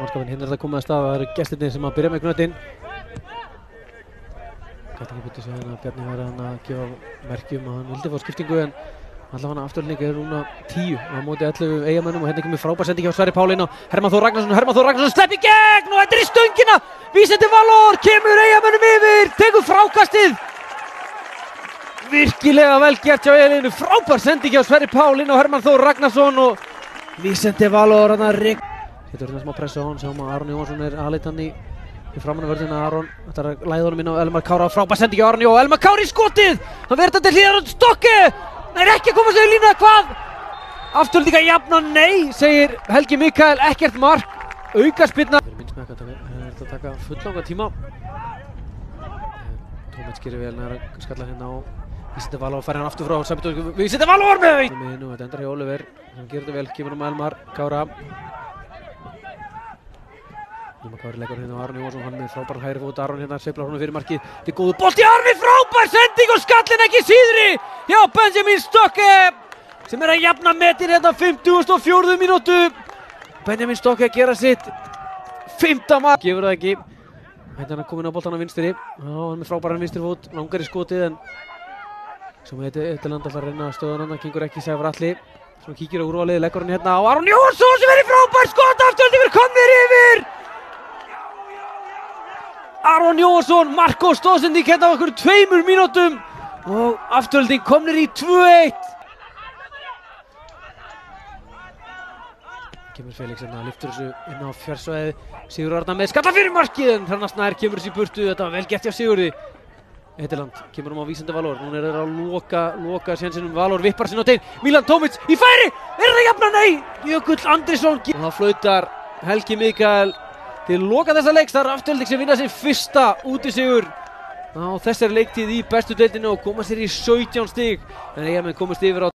mannskapinn. Hérna þetta komið að stað, það eru gestirnir sem að byrja með knöttinn. Gæti ekki byrja sig hérna að Bjarni væri að gefa merkjum að hann vildi fá skiptingu, en allavega afturlík er núna 10 á móti 11 Eyjamönnum og hérna kemur frábær sending hjá Sverri Pál inn á Hermann Þór Ragnarsson slepp í gegn og þetta er í stöngina. Vísindi Valur kemur Eyjamönnum yfir, tekur frákastið. Virkilega vel gert hjá Eyjaliðinu, frábær sending hjá Sverri Pál inn á Hermann Þór Ragnarsson og Vísindi Valur þarna Þetta er smá pressa á hann, sjáum að Aron Jóhannsson er aðleitt hann í framan af vörðina. Aron, þetta er læða honum inn á Elmar Kára, frábær sending hjá Aron Jó, Elmar Kári í skotið, hann verður þetta til hliðar og Stokke. Það er ekki að koma sig í línu eða hvað? Afturlíka jafna, nei, segir Helgi Mikael, ekkert mark, aukaspyrna. Það er minnst með þetta taka fullanga tíma. Tómets gerir vel nær að skalla hérna á Vísindi Valur og fær hann aftur frá Vísindi Valur með þetta endar hjá Oliver, hann gerir þetta vel, kemur um Elmar Kára. Elmar Kári leggur hérna á Aron Jóhannsson, hann með frábæran hægri fót, Aron hérna sveiflar honum fyrir markið. Þetta er góður bolti, Arni, frábær sending og skallin ekki síðri hjá Benjamin Stokke sem er að jafna metin hérna 54. mínútu. Benjamin Stokke að gera sitt 5. mark, gefur það ekki. Hérna komin á boltan á vinstri, hann með frábæran vinstri fót, langar í skotið en sem Eddeland ætlar að reyna að stöða hann, gengur ekki. Sævar Atli sem kíkir á úrvalið, leggur hann hérna á Aron Jóhannsson sem er í frábær skot, afturlík komnir yfir. Aron Jóhannsson, mark og stóðsending hérna á okkur 2 mínútum og afturhalding komnir í 2-1. Kemur Felix hérna, lyftur þessu inn á fjársvæði, Sigurður Arnar með skalla fyrir markið en Hrannar Snær kemur þessu í burtu, þetta var vel gert hjá Sigurði. Eddeland kemur á Vísindi Valur, núna er það að loka sénsinum. Valur vippar sinna á tein, Milan Tómits í færi, er það jafna, nei, Jökull Andrisson og það flautar Helgi Mikael til loka þessa leiks. Það er Afturelding sem vinna sinn fyrsta útisigur á þessari leiktíð í bestu deildinni og koma sér í 17 stig en Eyjamenn komast yfir á